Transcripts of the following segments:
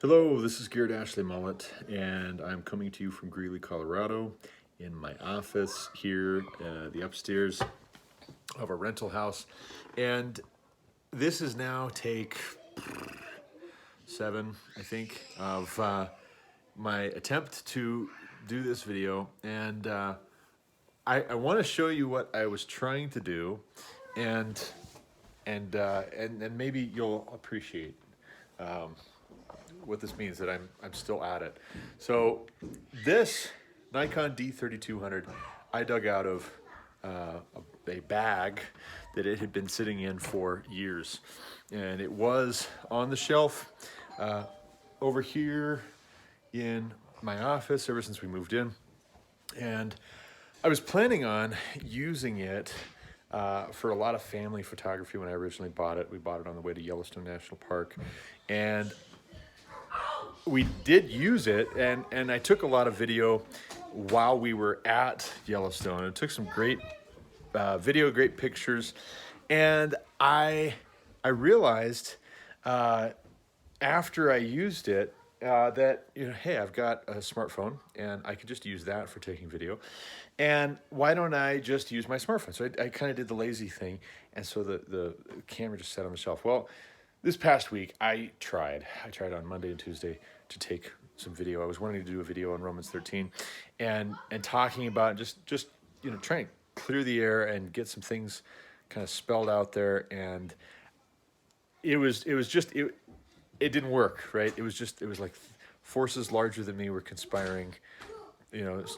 Hello, this is Garrett Ashley Mullet, and I'm coming to you from Greeley, Colorado, in my office here, the upstairs of a rental house. And this is now take 7, I think, of my attempt to do this video. And I want to show you what I was trying to do, and maybe you'll appreciate what this means, that I'm still at it. So this Nikon D3200 I dug out of a bag that it had been sitting in for years, and it was on the shelf over here in my office ever since we moved in, and I was planning on using it for a lot of family photography when I originally bought it. We bought it on the way to Yellowstone National Park, and we did use it, and I took a lot of video while we were at Yellowstone. I took some great video, great pictures, and I realized after I used it that, hey, I've got a smartphone and I could just use that for taking video, and why don't I just use my smartphone? So I kind of did the lazy thing, and so the camera just sat on the shelf. Well, this past week I tried on Monday and Tuesday to take some video. I was wanting to do a video on Romans 13 and talking about just trying to clear the air and get some things kind of spelled out there, and it didn't work, right? It was like forces larger than me were conspiring.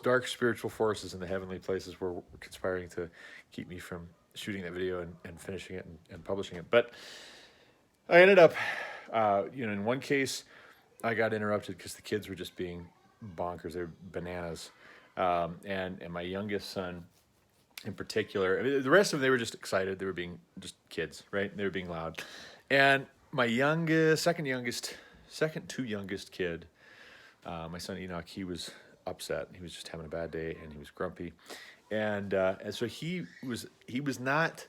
Dark spiritual forces in the heavenly places were conspiring to keep me from shooting that video and finishing it and publishing it. But I ended up, in one case, I got interrupted because the kids were just being bonkers. They're bananas. And my youngest son in particular, I mean, the rest of them, they were just excited. They were being just kids, right? They were being loud. And my second to youngest kid, my son Enoch, he was upset. He was just having a bad day, and he was grumpy. And so he was not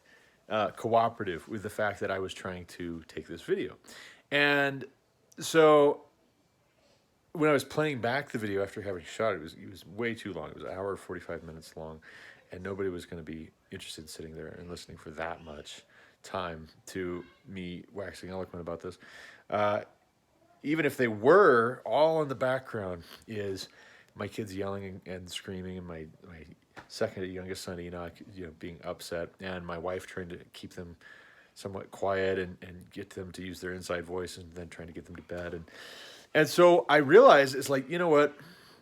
cooperative with the fact that I was trying to take this video. And so when I was playing back the video after having shot it, it was way too long. It was an hour 45 minutes long, and nobody was going to be interested in sitting there and listening for that much time to me waxing eloquent about this. Even if they were, all in the background is my kids yelling and screaming, and my second to youngest son Enoch, being upset, and my wife trying to keep them somewhat quiet and get them to use their inside voice, and then trying to get them to bed. And so I realized, it's like, you know what,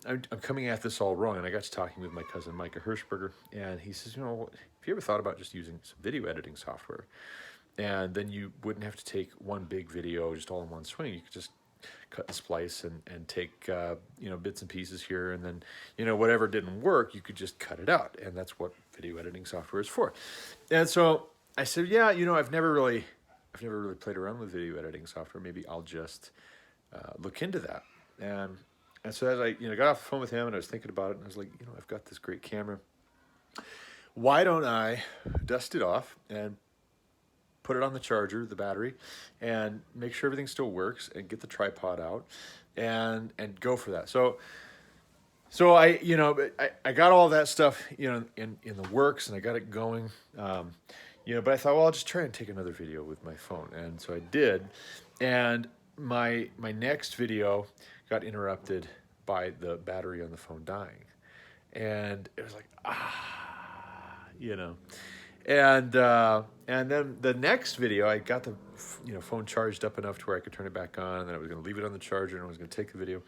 I'm coming at this all wrong. And I got to talking with my cousin Micah Hirschberger, and he says, have you ever thought about just using some video editing software? And then you wouldn't have to take one big video just all in one swing. You could just cut and splice and take bits and pieces here, and then whatever didn't work, you could just cut it out, and that's what video editing software is for. And so I said, yeah, I've never really played around with video editing software. Maybe I'll just look into that. And so as I got off the phone with him, and I was thinking about it, and I was like, I've got this great camera. Why don't I dust it off and put it on the charger, the battery, and make sure everything still works, and get the tripod out and go for that. So I got all that stuff in the works, and I got it going. But I thought, well, I'll just try and take another video with my phone, and so I did. And my next video got interrupted by the battery on the phone dying, and it was like, and then the next video, I got the phone charged up enough to where I could turn it back on, and then I was going to leave it on the charger, and I was going to take the video.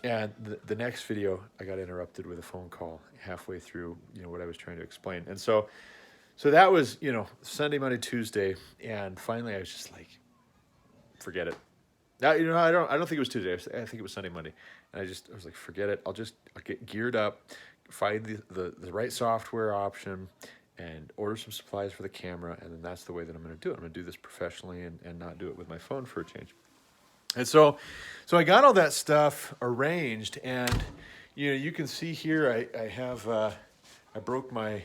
And the next video, I got interrupted with a phone call halfway through what I was trying to explain. And so that was Sunday, Monday, Tuesday, and finally I was just like, forget it. Now, I don't think it was Tuesday. I think it was Sunday, Monday, and I was like, forget it. I'll get geared up, find the right software option, and order some supplies for the camera, and then that's the way that I'm going to do it. I'm going to do this professionally and not do it with my phone for a change. And so I got all that stuff arranged, and you can see here I have I broke my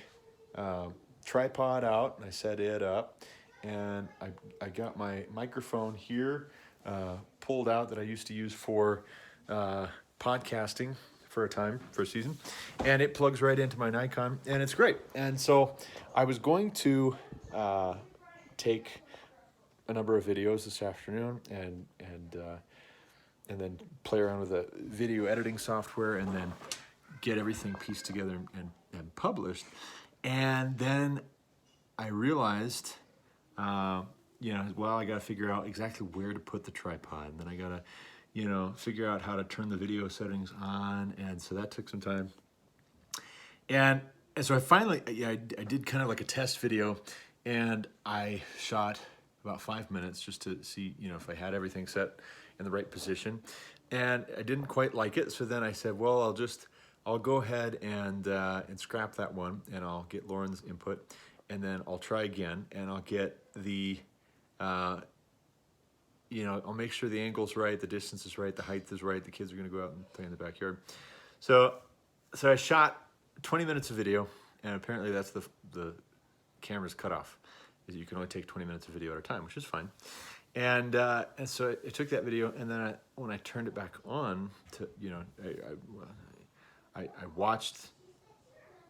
tripod out, and I set it up, and I got my microphone here pulled out that I used to use for podcasting for a season, and it plugs right into my Nikon, and it's great. And so I was going to take a number of videos this afternoon and then play around with the video editing software and then get everything pieced together and published. And then I realized, I got to figure out exactly where to put the tripod. And then I got to, figure out how to turn the video settings on. And so that took some time. And so I finally, I did kind of like a test video, and I shot about 5 minutes just to see, if I had everything set in the right position. And I didn't quite like it. So then I said, well, I'll go ahead and scrap that one, and I'll get Lauren's input, and then I'll try again, and I'll get the, I'll make sure the angle's right, the distance is right, the height is right, the kids are gonna go out and play in the backyard. So I shot 20 minutes of video, and apparently that's the camera's cut off. You can only take 20 minutes of video at a time, which is fine. And so I took that video, and then when I turned it back on, I watched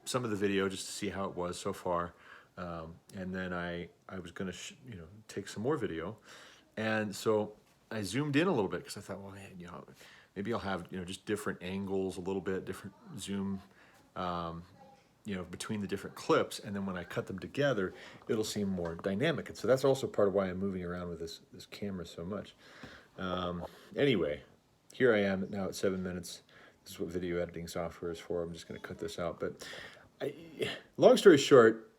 some of the video just to see how it was so far, and then I was going to take some more video, and so I zoomed in a little bit because I thought, well, man, maybe I'll have just different angles, a little bit different zoom, between the different clips, and then when I cut them together, it'll seem more dynamic. And so that's also part of why I'm moving around with this camera so much. Anyway, here I am now at 7 minutes. This is what video editing software is for. I'm just going to cut this out. But long story short,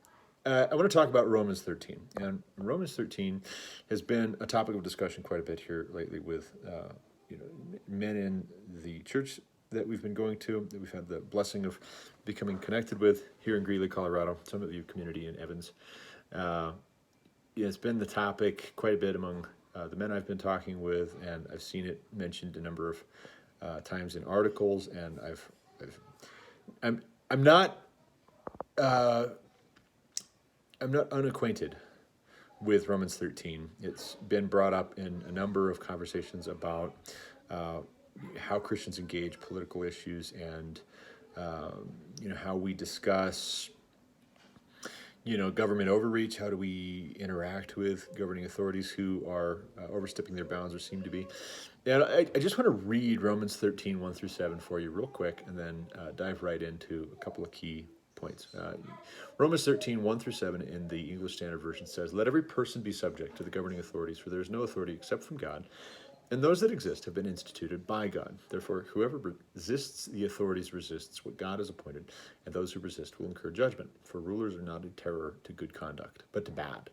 I want to talk about Romans 13. And Romans 13 has been a topic of discussion quite a bit here lately with men in the church that we've been going to, that we've had the blessing of becoming connected with here in Greeley, Colorado, some of you community in Evans. It's been the topic quite a bit among the men I've been talking with, and I've seen it mentioned a number of times in articles, and I'm not unacquainted with Romans 13. It's been brought up in a number of conversations about how Christians engage political issues, and how we discuss government overreach. How do we interact with governing authorities who are overstepping their bounds or seem to be? And I just want to read Romans 13, 1 through 7 for you real quick, and then dive right into a couple of key points. Romans 13, 1 through 7 in the English Standard Version says, "Let every person be subject to the governing authorities, for there is no authority except from God, and those that exist have been instituted by God. Therefore, whoever resists the authorities resists what God has appointed, and those who resist will incur judgment. For rulers are not a terror to good conduct, but to bad.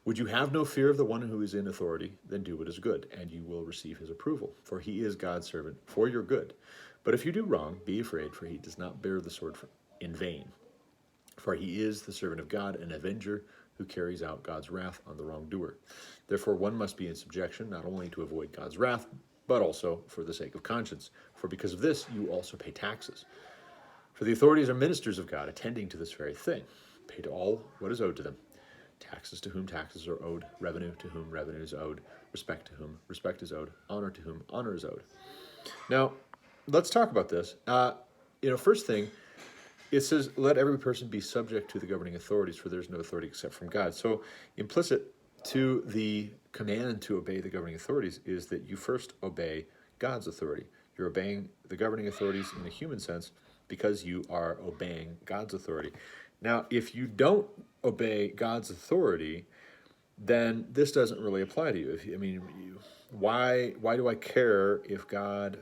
Would you have no fear of the one who is in authority? Then do what is good, and you will receive his approval. For he is God's servant for your good. But if you do wrong, be afraid, for he does not bear the sword in vain. For he is the servant of God, an avenger who carries out God's wrath on the wrongdoer. Therefore, one must be in subjection, not only to avoid God's wrath, but also for the sake of conscience. For because of this, you also pay taxes. For the authorities are ministers of God, attending to this very thing. Pay to all what is owed to them. Taxes to whom taxes are owed, revenue to whom revenue is owed, respect to whom respect is owed, honor to whom honor is owed." Now, let's talk about this. First thing, it says, "Let every person be subject to the governing authorities, for there's no authority except from God." So implicit to the command to obey the governing authorities is that you first obey God's authority. You're obeying the governing authorities in a human sense because you are obeying God's authority. Now, if you don't obey God's authority, then this doesn't really apply to you. Why do I care if God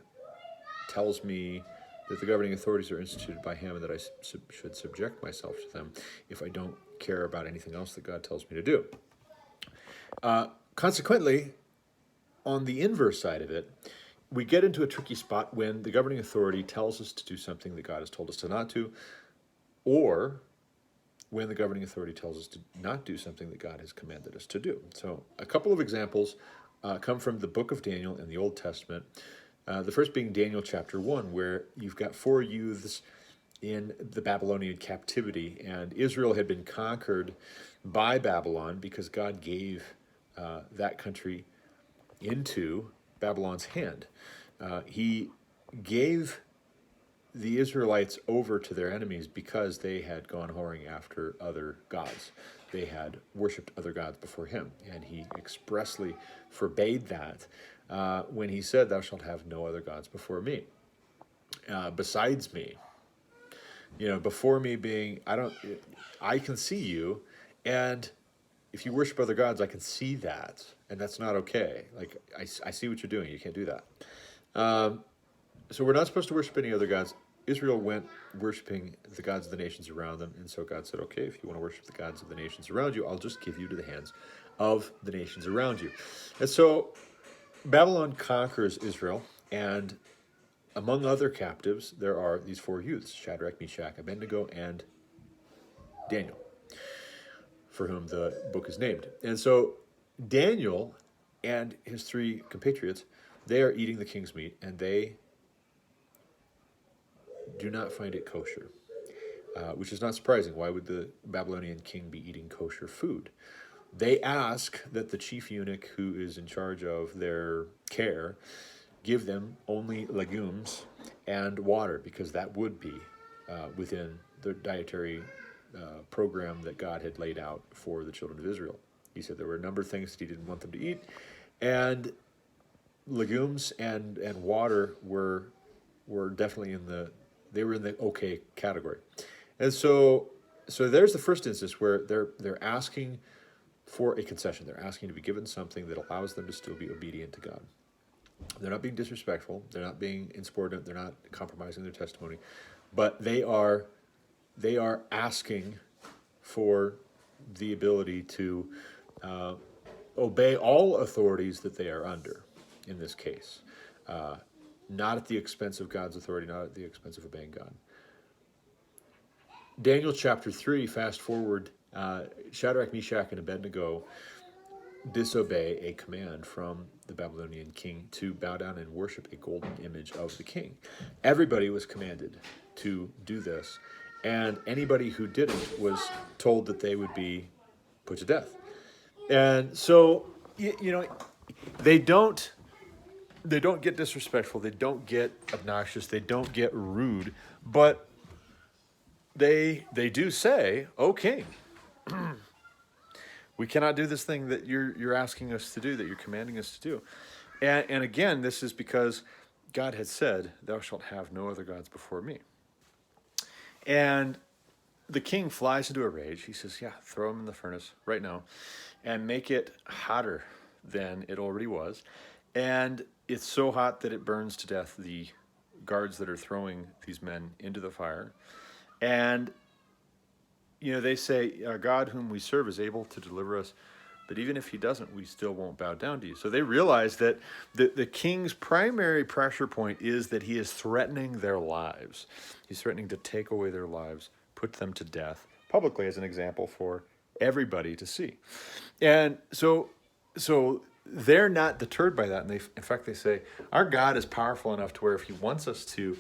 tells me that the governing authorities are instituted by him and that I should subject myself to them if I don't care about anything else that God tells me to do? Consequently, on the inverse side of it, we get into a tricky spot when the governing authority tells us to do something that God has told us to not do, or when the governing authority tells us to not do something that God has commanded us to do. So a couple of examples come from the book of Daniel in the Old Testament. The first being Daniel chapter 1, where you've got 4 youths in the Babylonian captivity, and Israel had been conquered by Babylon because God gave that country into Babylon's hand. He gave the Israelites over to their enemies because they had gone whoring after other gods. They had worshipped other gods before him, and he expressly forbade that when he said, "Thou shalt have no other gods before me, besides me." Before me being, I can see you, and if you worship other gods, I can see that, and that's not okay. Like, I see what you're doing. You can't do that. So we're not supposed to worship any other gods. Israel went worshiping the gods of the nations around them, and so God said, okay, if you want to worship the gods of the nations around you, I'll just give you to the hands of the nations around you. And so Babylon conquers Israel, and among other captives, there are these 4 youths, Shadrach, Meshach, Abednego, and Daniel, for whom the book is named. And so Daniel and his 3 compatriots, they are eating the king's meat, and they do not find it kosher, which is not surprising. Why would the Babylonian king be eating kosher food? They ask that the chief eunuch, who is in charge of their care, give them only legumes and water, because that would be within the dietary program that God had laid out for the children of Israel. He said there were a number of things that he didn't want them to eat, and legumes and water were definitely in the okay category. And so there's the first instance where they're asking for a concession. They're asking to be given something that allows them to still be obedient to God. They're not being disrespectful. They're not being insubordinate. They're not compromising their testimony, but they are asking for the ability to obey all authorities that they are under. In this case, not at the expense of God's authority, not at the expense of obeying God. Daniel chapter 3, fast forward, Shadrach, Meshach, and Abednego disobey a command from the Babylonian king to bow down and worship a golden image of the king. Everybody was commanded to do this, and anybody who didn't was told that they would be put to death. And so, they don't get disrespectful, they don't get obnoxious, they don't get rude, but they do say, "O king, we cannot do this thing that you're asking us to do, that you're commanding us to do." And again, this is because God had said, "Thou shalt have no other gods before me." And the king flies into a rage. He says, "Yeah, throw him in the furnace right now and make it hotter than it already was." And it's so hot that it burns to death the guards that are throwing these men into the fire. And, they say, "Our God whom we serve is able to deliver us, but even if he doesn't, we still won't bow down to you." So they realize that the king's primary pressure point is that he is threatening their lives. He's threatening to take away their lives, put them to death, publicly as an example for everybody to see. And so they're not deterred by that. And in fact, they say, "Our God is powerful enough to where if he wants us to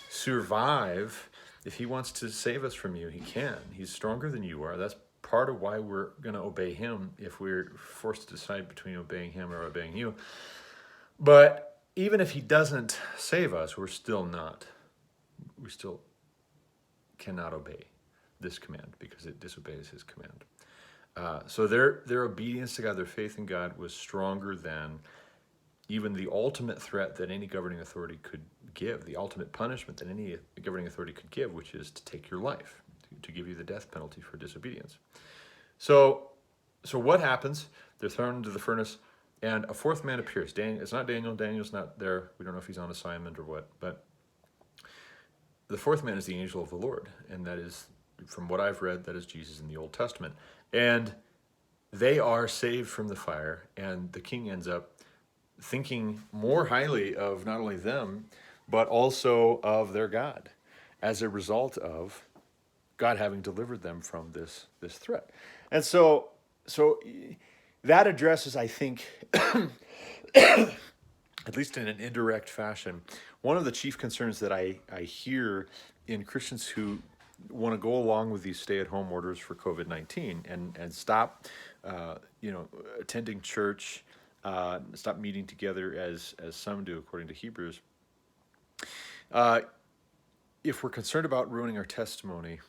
survive, if he wants to save us from you, he can. He's stronger than you are. That's part of why we're going to obey him if we're forced to decide between obeying him or obeying you. But even if he doesn't save us, we still cannot obey this command because it disobeys his command." So their obedience to God, their faith in God was stronger than even the ultimate threat that any governing authority could give, the ultimate punishment that any governing authority could give, which is to take your life, to give you the death penalty for disobedience. So what happens? They're thrown into the furnace, and a 4th man appears. It's not Daniel. Daniel's not there. We don't know if he's on assignment or what, but the 4th man is the angel of the Lord, and that is, from what I've read, that is Jesus in the Old Testament. And they are saved from the fire, and the king ends up thinking more highly of not only them, but also of their God, as a result of God having delivered them from this threat. And so that addresses, I think, at least in an indirect fashion, one of the chief concerns that I hear in Christians who want to go along with these stay-at-home orders for COVID-19 and stop, attending church, stop meeting together as some do, according to Hebrews. Uh, if we're concerned about ruining our testimony,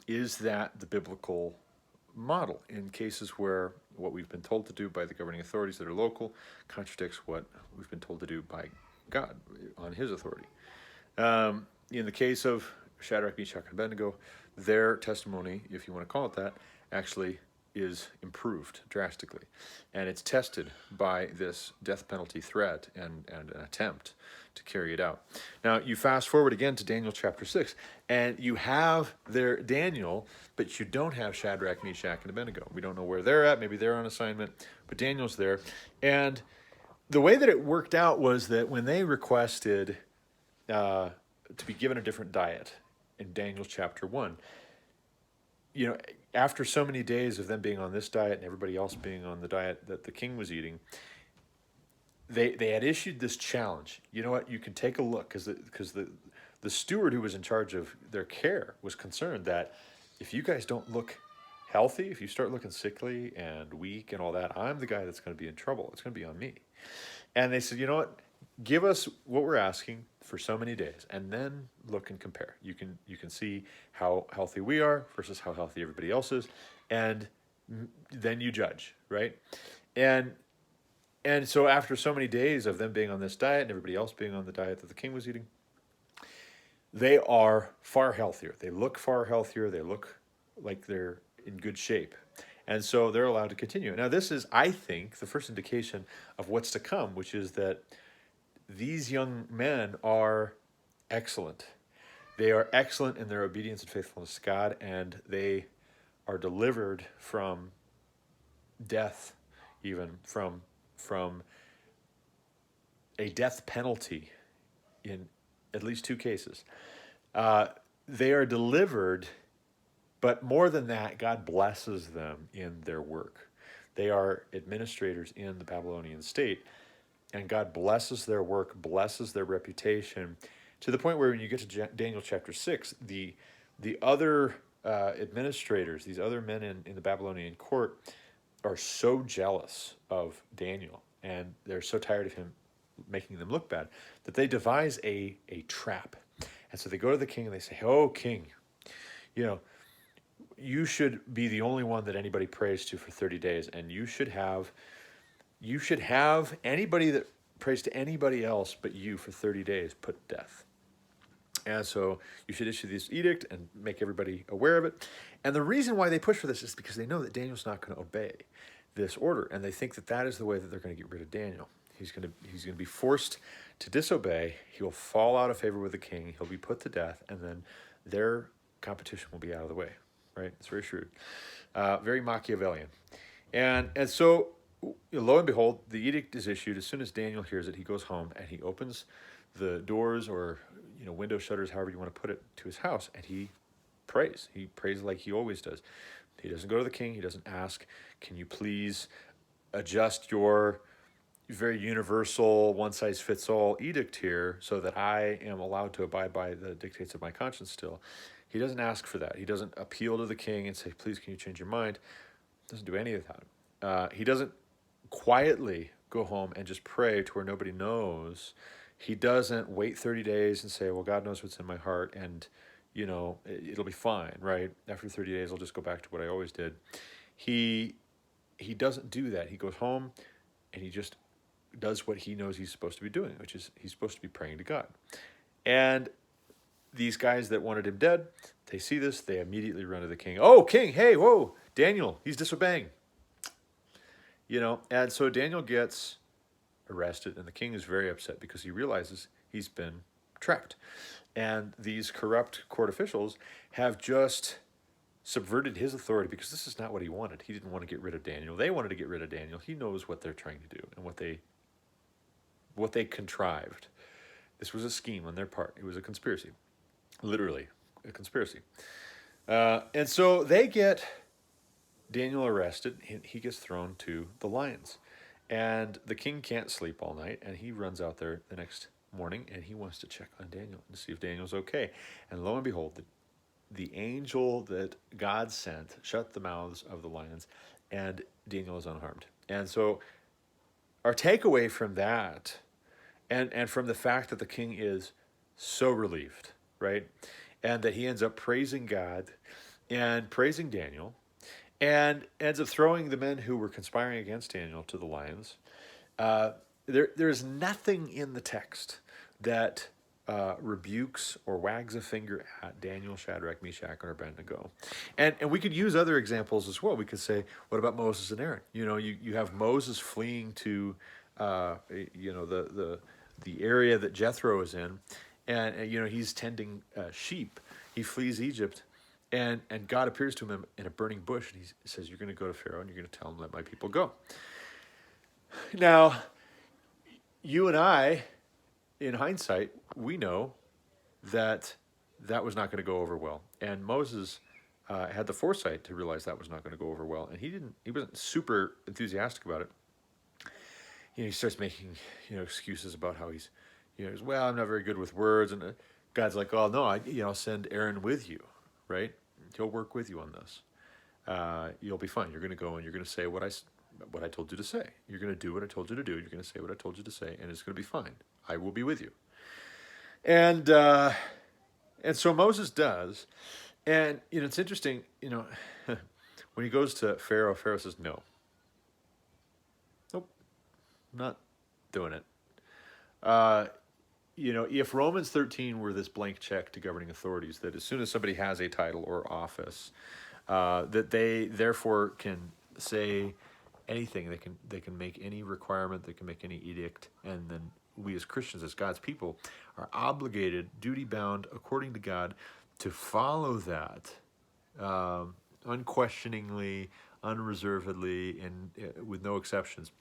is that the biblical model in cases where what we've been told to do by the governing authorities that are local contradicts what we've been told to do by God on his authority? In the case of Shadrach, Meshach, and Abednego, their testimony, if you want to call it that, actually is improved drastically. And it's tested by this death penalty threat and an attempt to carry it out. Now, you fast forward again to Daniel chapter 6, and you have there Daniel, but you don't have Shadrach, Meshach, and Abednego. We don't know where they're at. Maybe they're on assignment, but Daniel's there. And the way that it worked out was that when they requested to be given a different diet in Daniel chapter 1, after so many days of them being on this diet and everybody else being on the diet that the king was eating, they had issued this challenge. You know what? You can take a look, because the steward who was in charge of their care was concerned that if you guys don't look healthy, if you start looking sickly and weak and all that, I'm the guy that's going to be in trouble. It's going to be on me. And they said, you know what? Give us what we're asking for so many days, and then look and compare. You can see how healthy we are versus how healthy everybody else is, and then you judge, right? And so after so many days of them being on this diet and everybody else being on the diet that the king was eating, they are far healthier. They look far healthier. They look like they're in good shape. And so they're allowed to continue. Now, this is, I think, the first indication of what's to come, which is that these young men are excellent. They are excellent in their obedience and faithfulness to God, and they are delivered from death, even from a death penalty in at least 2 cases. They are delivered, but more than that, God blesses them in their work. They are administrators in the Babylonian state, and God blesses their work, blesses their reputation, to the point where when you get to Daniel chapter 6, the other administrators, these other men in the Babylonian court, are so jealous of Daniel, and they're so tired of him making them look bad, that they devise a trap. And so they go to the king and they say, "Oh, king, you should be the only one that anybody prays to for 30 days, and you should have anybody that prays to anybody else but you for 30 days put to death. And so you should issue this edict and make everybody aware of it." And the reason why they push for this is because they know that Daniel's not going to obey this order, and they think that that is the way that they're going to get rid of Daniel. He's going to be forced to disobey. He'll fall out of favor with the king. He'll be put to death, and then their competition will be out of the way. Right? It's very shrewd, very Machiavellian, and so lo and behold, the edict is issued. As soon as Daniel hears it, he goes home and he opens the doors or window shutters, however you want to put it, to his house, and he prays. He prays like he always does. He doesn't go to the king. He doesn't ask, "Can you please adjust your very universal one-size-fits-all edict here so that I am allowed to abide by the dictates of my conscience still?" He doesn't ask for that. He doesn't appeal to the king and say, "Please, can you change your mind?" Doesn't do any of that. He doesn't quietly go home and just pray to where nobody knows. He doesn't wait 30 days and say, "Well, God knows what's in my heart, and it'll be fine, right? After 30 days, I'll just go back to what I always did." He doesn't do that. He goes home and he just does what he knows he's supposed to be doing, which is he's supposed to be praying to God. And these guys that wanted him dead, they see this, they immediately run to the king. "Oh, king, hey, whoa, Daniel, he's disobeying." And so Daniel gets arrested, and the king is very upset because he realizes he's been trapped. And these corrupt court officials have just subverted his authority, because this is not what he wanted. He didn't want to get rid of Daniel. They wanted to get rid of Daniel. He knows what they're trying to do and what they contrived. This was a scheme on their part. It was a conspiracy. Literally, a conspiracy. And so they get Daniel arrested. He gets thrown to the lions. And the king can't sleep all night, and he runs out there the next morning, and he wants to check on Daniel and see if Daniel's okay. And lo and behold, the angel that God sent shut the mouths of the lions, and Daniel is unharmed. And so our takeaway from that, and from the fact that the king is so relieved, right? And that he ends up praising God and praising Daniel, and ends up throwing the men who were conspiring against Daniel to the lions. There's nothing in the text that rebukes or wags a finger at Daniel, Shadrach, Meshach, or Abednego. And we could use other examples as well. We could say, what about Moses and Aaron? You have Moses fleeing to the area that Jethro is in, and he's tending sheep. He flees Egypt, and God appears to him in a burning bush, and he says, "You're going to go to Pharaoh, and you're going to tell him, let my people go." Now, you and I, in hindsight, we know that was not going to go over well, and Moses had the foresight to realize that was not going to go over well, and he wasn't super enthusiastic about it. He starts making excuses about how he's well, I'm not very good with words, and God's like, oh no, I'll send Aaron with you, right? He'll work with you on this. You'll be fine. You're going to go and you're going to say what I told you to say. You're going to do what I told you to do. You're going to say what I told you to say, and it's going to be fine. I will be with you. And so Moses does, and it's interesting. When he goes to Pharaoh, Pharaoh says no. Nope, I'm not doing it. If Romans 13 were this blank check to governing authorities, that as soon as somebody has a title or office, that they therefore can say anything, they can make any requirement, they can make any edict, and then we as Christians, as God's people, are obligated, duty-bound, according to God, to follow that unquestioningly, unreservedly, and with no exceptions.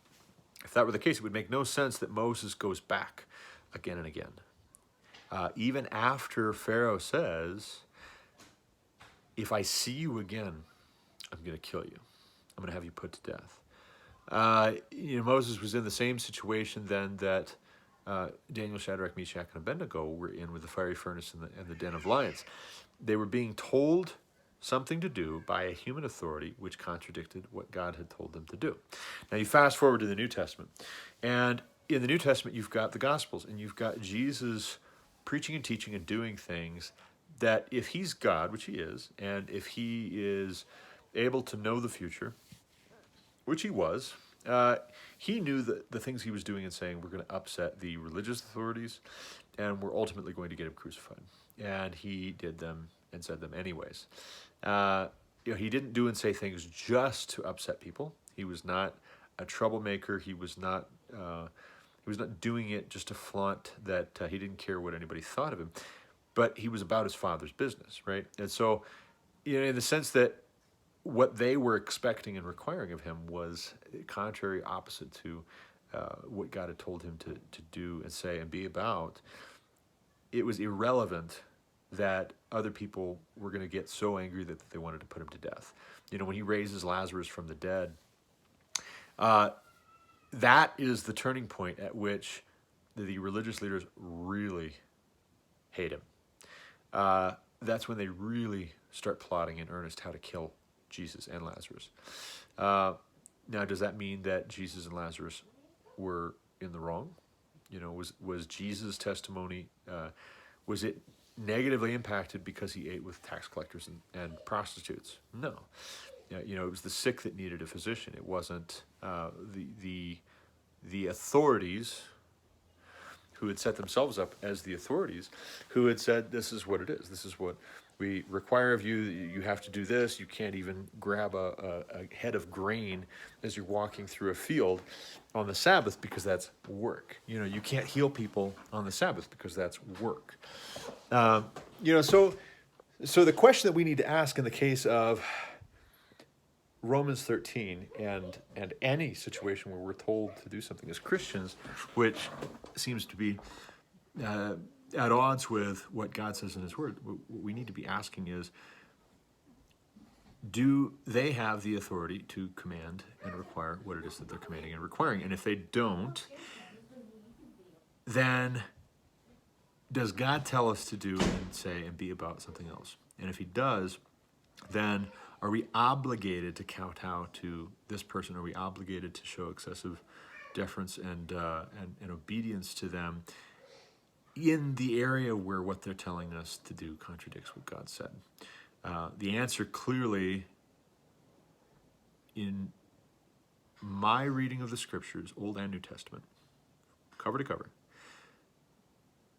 If that were the case, it would make no sense that Moses goes back again and again. Even after Pharaoh says, if I see you again, I'm going to kill you. I'm going to have you put to death. Moses was in the same situation then that Daniel, Shadrach, Meshach, and Abednego were in with the fiery furnace and the den of lions. They were being told something to do by a human authority which contradicted what God had told them to do. Now you fast forward to the New Testament, and in the New Testament you've got the Gospels, and you've got Jesus preaching and teaching and doing things that, if he's God, which he is, and if he is able to know the future, which he was, he knew that the things he was doing and saying were going to upset the religious authorities and were ultimately going to get him crucified. And he did them and said them anyways. He didn't do and say things just to upset people. He was not a troublemaker. He was not doing it just to flaunt that he didn't care what anybody thought of him. But he was about his Father's business, right? And so, in the sense that what they were expecting and requiring of him was contrary, opposite to what God had told him to do and say and be about, it was irrelevant that other people were going to get so angry that they wanted to put him to death. When he raises Lazarus from the dead, that is the turning point at which the religious leaders really hate him. That's when they really start plotting in earnest how to kill Jesus and Lazarus. Now, does that mean that Jesus and Lazarus were in the wrong? Was Jesus' testimony, was it negatively impacted because he ate with tax collectors and prostitutes? No. It was the sick that needed a physician. It wasn't the authorities who had set themselves up as the authorities, who had said, this is what it is. This is what we require of you. You have to do this. You can't even grab a head of grain as you're walking through a field on the Sabbath because that's work. You can't heal people on the Sabbath because that's work. So the question that we need to ask in the case of Romans 13 and any situation where we're told to do something as Christians, which seems to be at odds with what God says in his word, what we need to be asking is, do they have the authority to command and require what it is that they're commanding and requiring? And if they don't, then does God tell us to do and say and be about something else? And if he does, then are we obligated to kowtow to this person? Are we obligated to show excessive deference and obedience to them in the area where what they're telling us to do contradicts what God said. The answer clearly, in my reading of the scriptures, Old and New Testament, cover to cover,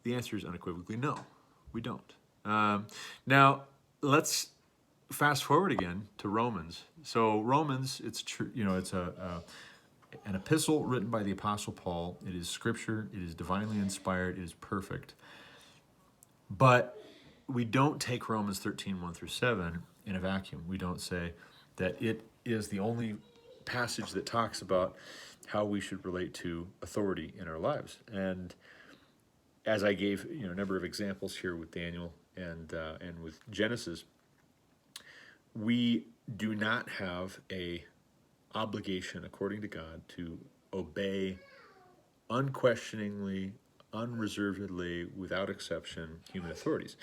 the answer is unequivocally no, we don't. Now, let's fast forward again to Romans. So Romans, it's true, it's an epistle written by the Apostle Paul. It is scripture. It is divinely inspired. It is perfect. But we don't take Romans 13, 1 through 7 in a vacuum. We don't say that it is the only passage that talks about how we should relate to authority in our lives. And as I gave a number of examples here with Daniel and with Genesis, we do not have a obligation, according to God, to obey unquestioningly, unreservedly, without exception, human authorities.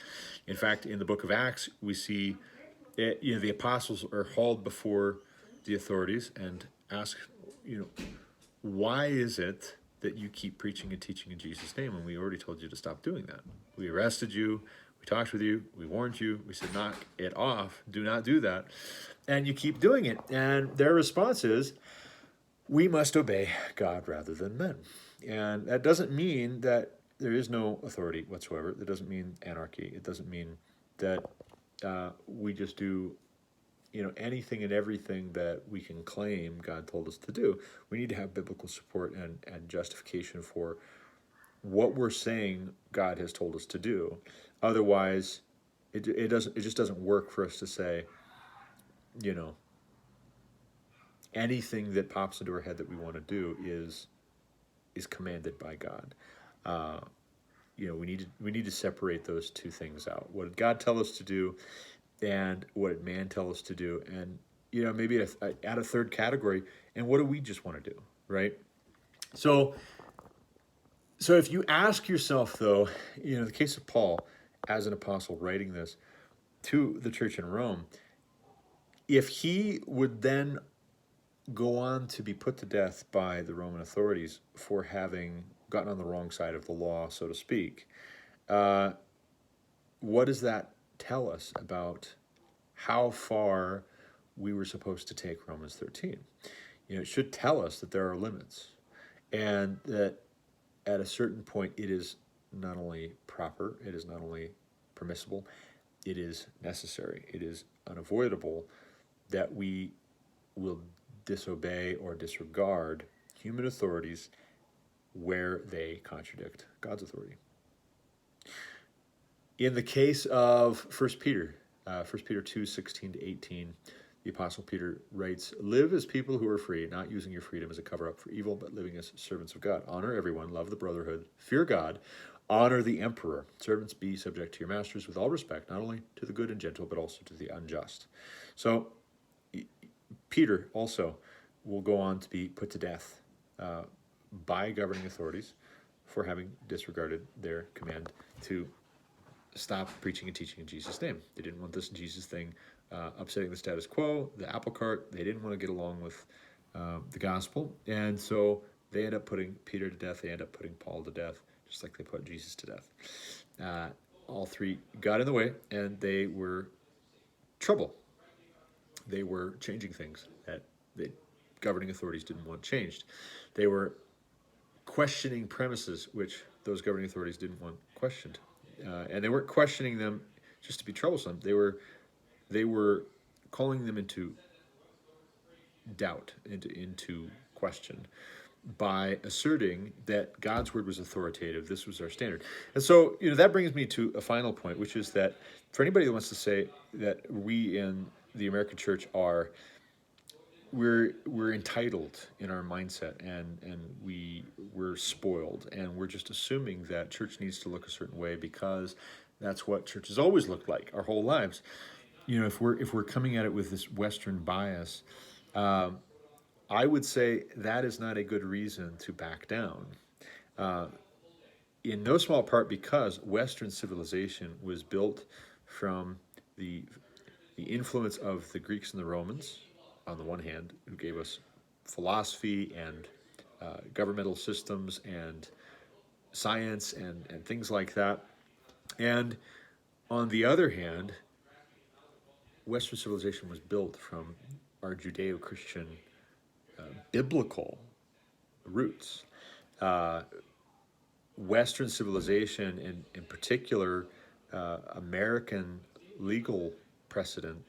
In fact, in the book of Acts, we see the apostles are hauled before the authorities and ask, why is it that you keep preaching and teaching in Jesus' name when we already told you to stop doing that? We arrested you, we talked with you, we warned you, we said knock it off, do not do that, and you keep doing it. And their response is, we must obey God rather than men. And that doesn't mean that there is no authority whatsoever. That doesn't mean anarchy. It doesn't mean that we just do anything and everything that we can claim God told us to do. We need to have biblical support and justification for what we're saying God has told us to do. Otherwise, it just doesn't work for us to say, anything that pops into our head that we want to do is commanded by God. We need to separate those two things out. What did God tell us to do, and what did man tell us to do? And maybe add a third category. And what do we just want to do, right? So if you ask yourself, though, the case of Paul as an apostle writing this to the church in Rome, if he would then go on to be put to death by the Roman authorities for having gotten on the wrong side of the law, so to speak, what does that tell us about how far we were supposed to take Romans 13? It should tell us that there are limits, and that at a certain point it is not only proper, it is not only permissible, it is necessary, it is unavoidable that we will disobey or disregard human authorities where they contradict God's authority. In the case of 1 Peter 2, 16 to 18, the Apostle Peter writes, "Live as people who are free, not using your freedom as a cover-up for evil, but living as servants of God. Honor everyone, love the brotherhood, fear God, honor the emperor. Servants, be subject to your masters with all respect, not only to the good and gentle, but also to the unjust." So Peter also will go on to be put to death by governing authorities for having disregarded their command to stop preaching and teaching in Jesus' name. They didn't want this Jesus thing upsetting the status quo, the apple cart. They didn't want to get along with the gospel. And so they end up putting Peter to death. They end up putting Paul to death, just like they put Jesus to death. All three got in the way, and they were trouble. They were changing things that the governing authorities didn't want changed. They were questioning premises which those governing authorities didn't want questioned. And they weren't questioning them just to be troublesome. They were calling them into doubt, into question, by asserting that God's word was authoritative. This was our standard. And so, that brings me to a final point, which is that for anybody that wants to say that we in the American church we're entitled in our mindset, and we're spoiled, and we're just assuming that church needs to look a certain way because that's what church has always looked like our whole lives. If we're coming at it with this Western bias, I would say that is not a good reason to back down. In no small part because Western civilization was built from the influence of the Greeks and the Romans, on the one hand, who gave us philosophy and governmental systems and science and things like that. And on the other hand, Western civilization was built from our Judeo-Christian biblical roots. Uh, Western civilization, in particular, American legal precedent,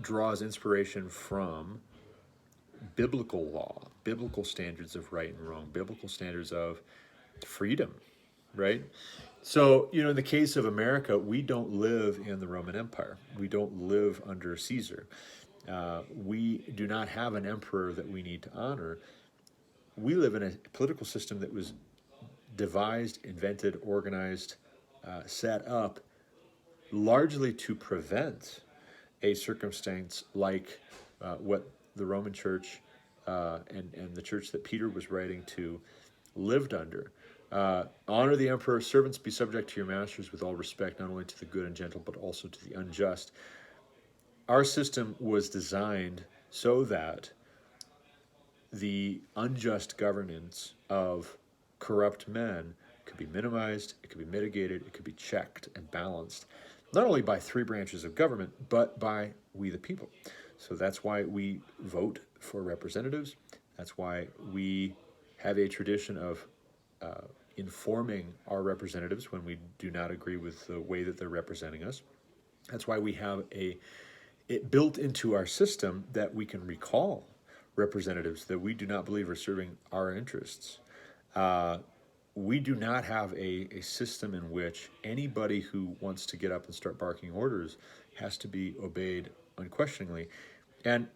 draws inspiration from biblical law, biblical standards of right and wrong, biblical standards of freedom, right? So, in the case of America, we don't live in the Roman Empire. We don't live under Caesar. We do not have an emperor that we need to honor. We live in a political system that was devised, invented, organized, set up largely to prevent a circumstance like what the Roman Church and the church that Peter was writing to lived under. Honor the emperor, servants be subject to your masters with all respect, not only to the good and gentle, but also to the unjust. Our system was designed so that the unjust governance of corrupt men could be minimized, it could be mitigated, it could be checked and balanced, not only by three branches of government, but by we the people. So that's why we vote for representatives. That's why we have a tradition of informing our representatives when we do not agree with the way that they're representing us. That's why we have it built into our system that we can recall representatives that we do not believe are serving our interests. We do not have a system in which anybody who wants to get up and start barking orders has to be obeyed unquestioningly. And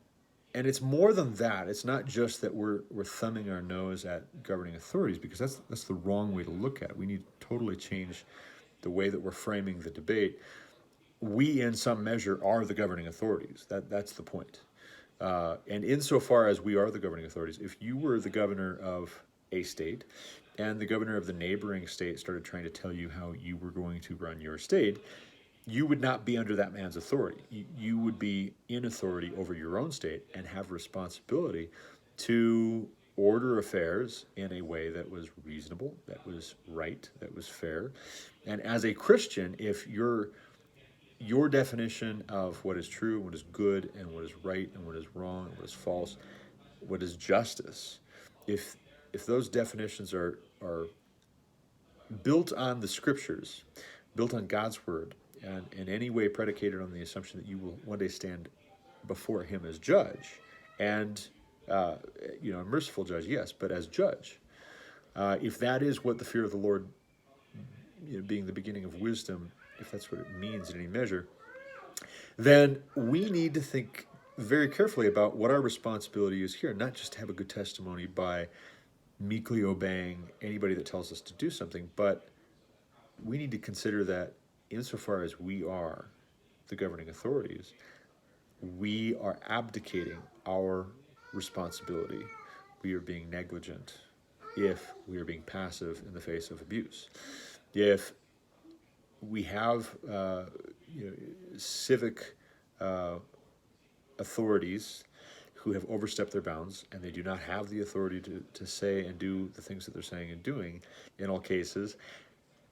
it's more than that. It's not just that we're thumbing our nose at governing authorities, because that's the wrong way to look at it. We need to totally change the way that we're framing the debate. We, in some measure, are the governing authorities. That's the point. And insofar as we are the governing authorities, if you were the governor of a state and the governor of the neighboring state started trying to tell you how you were going to run your state, you would not be under that man's authority. You would be in authority over your own state and have responsibility to order affairs in a way that was reasonable, that was right, that was fair. And as a Christian, if your definition of what is true, what is good, and what is right, and what is wrong, and what is false, what is justice, if those definitions are built on the scriptures, built on God's word, and in any way predicated on the assumption that you will one day stand before him as judge, and a merciful judge, yes, but as judge. If that is what the fear of the Lord, being the beginning of wisdom, if that's what it means in any measure, then we need to think very carefully about what our responsibility is here, not just to have a good testimony by meekly obeying anybody that tells us to do something, but we need to consider that insofar as we are the governing authorities, we are abdicating our responsibility. We are being negligent if we are being passive in the face of abuse. If we have civic authorities who have overstepped their bounds and they do not have the authority to say and do the things that they're saying and doing, in all cases,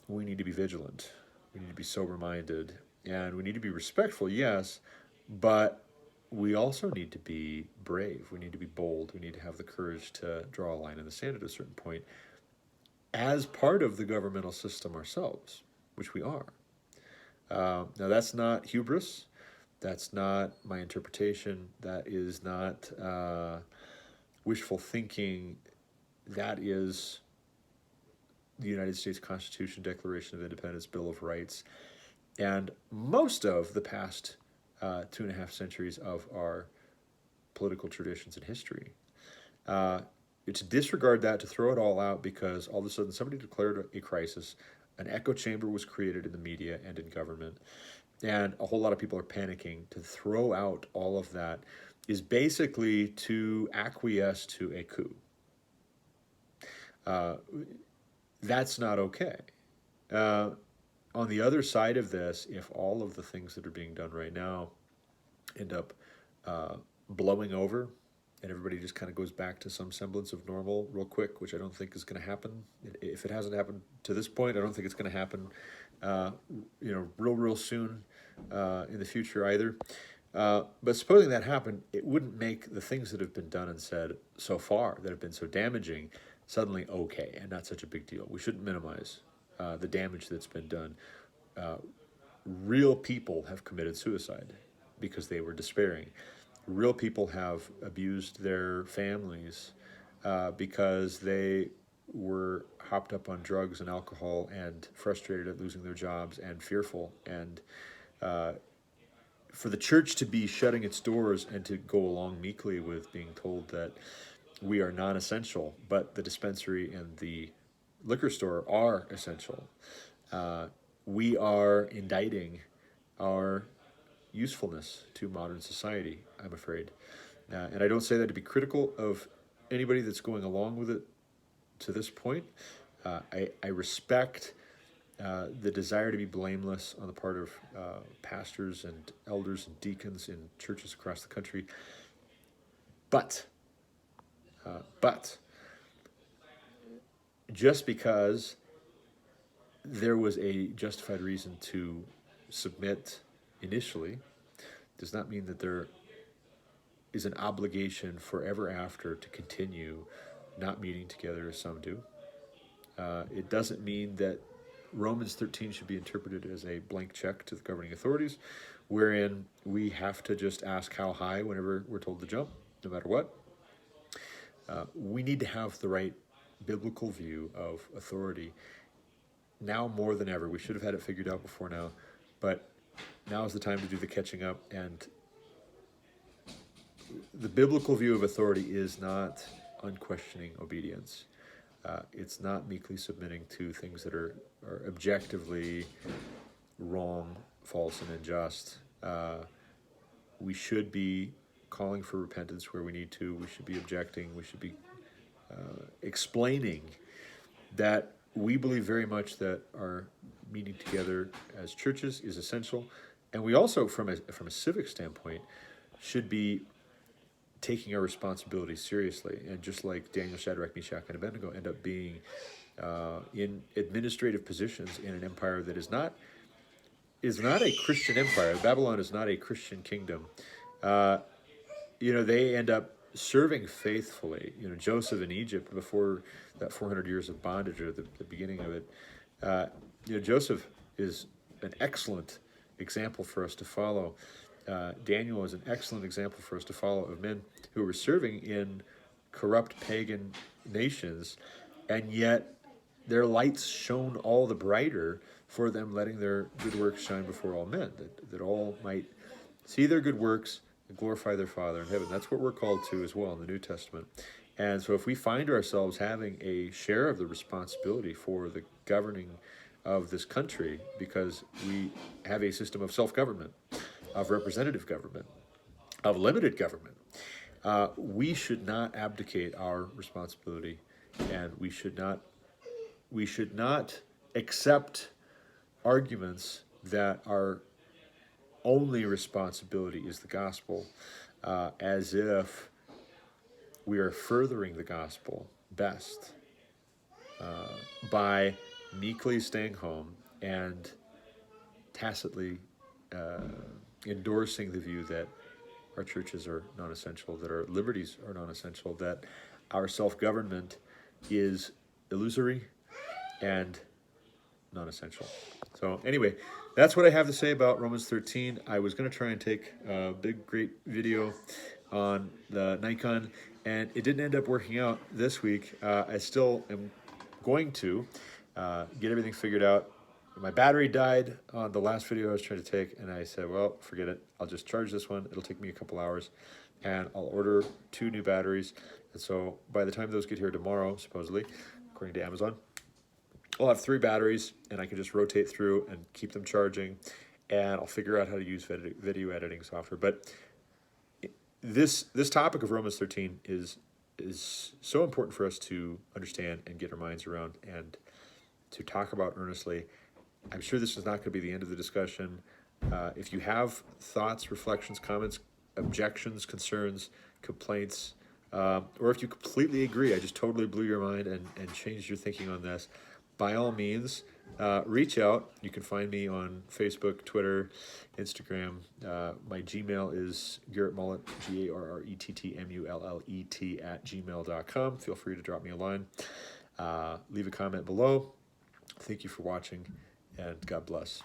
we need to be vigilant. We need to be sober-minded, and we need to be respectful, yes, but we also need to be brave. We need to be bold. We need to have the courage to draw a line in the sand at a certain point as part of the governmental system ourselves, which we are. Now, that's not hubris. That's not my interpretation. That is not wishful thinking. That is the United States Constitution, Declaration of Independence, Bill of Rights, and most of the past 2.5 centuries of our political traditions and history. To disregard that, to throw it all out because all of a sudden somebody declared a crisis, an echo chamber was created in the media and in government, and a whole lot of people are panicking, to throw out all of that is basically to acquiesce to a coup. That's not okay. On the other side of this, if all of the things that are being done right now end up blowing over and everybody just kind of goes back to some semblance of normal real quick, which I don't think is going to happen. If it hasn't happened to this point, I don't think it's going to happen, real soon in the future either. But supposing that happened, it wouldn't make the things that have been done and said so far that have been so damaging suddenly okay and not such a big deal. We shouldn't minimize the damage that's been done. Real people have committed suicide because they were despairing. Real people have abused their families because they were hopped up on drugs and alcohol and frustrated at losing their jobs and fearful. And for the church to be shutting its doors and to go along meekly with being told that we are non-essential, but the dispensary and the liquor store are essential, we are indicting our usefulness to modern society, I'm afraid. And I don't say that to be critical of anybody that's going along with it to this point. I respect the desire to be blameless on the part of pastors and elders and deacons in churches across the country. But just because there was a justified reason to submit initially does not mean that there is an obligation forever after to continue not meeting together as some do. It doesn't mean that Romans 13 should be interpreted as a blank check to the governing authorities, wherein we have to just ask how high whenever we're told to jump, no matter what. We need to have the right biblical view of authority now more than ever. We should have had it figured out before now, but now is the time to do the catching up. And the biblical view of authority is not unquestioning obedience. It's not meekly submitting to things that are objectively wrong, false, and unjust. We should be calling for repentance where we need to. We should be objecting. We should be explaining that we believe very much that our meeting together as churches is essential. And we also, from a civic standpoint, should be taking our responsibilities seriously. And just like Daniel, Shadrach, Meshach, and Abednego end up being in administrative positions in an empire that is not a Christian empire. Babylon is not a Christian kingdom. They end up serving faithfully. Joseph in Egypt, before that 400 years of bondage or the beginning of it, Joseph is an excellent example for us to follow. Daniel is an excellent example for us to follow of men who were serving in corrupt pagan nations, and yet their lights shone all the brighter for them letting their good works shine before all men, that all might see their good works and glorify their Father in heaven. That's what we're called to as well in the New Testament. And so if we find ourselves having a share of the responsibility for the governing of this country because we have a system of self-government, of representative government, of limited government, we should not abdicate our responsibility, and we should not accept arguments that our only responsibility is the gospel, as if we are furthering the gospel best by meekly staying home and tacitly endorsing the view that our churches are non-essential, that our liberties are non-essential, that our self-government is illusory and non-essential. So anyway, that's what I have to say about Romans 13. I was going to try and take a big, great video on the Nikon, and it didn't end up working out this week. I still am going to get everything figured out. My battery died on the last video I was trying to take, and I said, well, forget it. I'll just charge this one. It'll take me a couple hours, and I'll order 2 new batteries. And so by the time those get here tomorrow, supposedly, according to Amazon, I'll have 3 batteries, and I can just rotate through and keep them charging, and I'll figure out how to use video editing software. But this topic of Romans 13 is so important for us to understand and get our minds around and to talk about earnestly. I'm sure this is not going to be the end of the discussion. If you have thoughts, reflections, comments, objections, concerns, complaints, or if you completely agree, I just totally blew your mind and changed your thinking on this, by all means, reach out. You can find me on Facebook, Twitter, Instagram. My Gmail is Garrett Mullet, GarrettMullet @gmail.com. Feel free to drop me a line. Leave a comment below. Thank you for watching, and God bless.